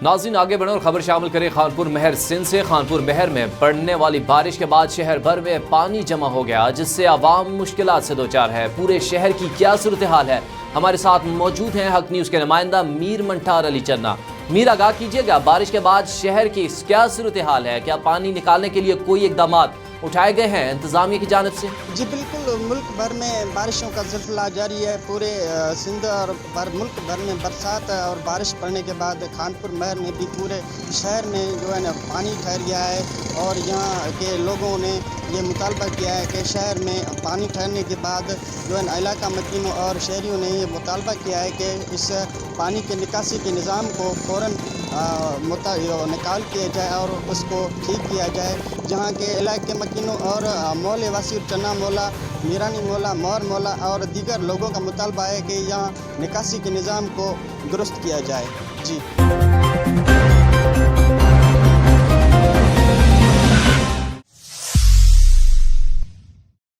ناظرین آگے بڑھیں اور خبر شامل کریں خانپور مہر سندھ سے۔ خانپور مہر میں پڑنے والی بارش کے بعد شہر بھر میں پانی جمع ہو گیا، جس سے عوام مشکلات سے دوچار ہے۔ پورے شہر کی کیا صورتحال ہے؟ ہمارے ساتھ موجود ہیں حق نیوز کے نمائندہ میر منٹار علی چنا۔ میر، آگاہ کیجیے گا بارش کے بعد شہر کی کیا صورتحال ہے؟ کیا پانی نکالنے کے لیے کوئی اقدامات اٹھائے گئے ہیں انتظامیہ کی جانب سے؟ جی بالکل، ملک بھر میں بارشوں کا سلسلہ جاری ہے۔ پورے سندھ اور ملک بھر میں برسات اور بارش پڑنے کے بعد خانپور مہر میں بھی پورے شہر میں جو ہے نا پانی ٹھہر گیا ہے، اور یہاں کے لوگوں نے یہ مطالبہ کیا ہے کہ شہر میں پانی ٹھہرنے کے بعد جو ہے نا علاقہ مکینوں اور شہریوں نے یہ مطالبہ کیا ہے کہ اس پانی کے نکاسی کے نظام کو فوراً نکال کیا جائے اور اس کو ٹھیک کیا جائے۔ جہاں کے علاقے مکینوں اور مول وسیع چنا مولا، میرانی مولا، مور مولا اور دیگر لوگوں کا مطالبہ ہے کہ یہاں نکاسی کے نظام کو درست کیا جائے۔ جی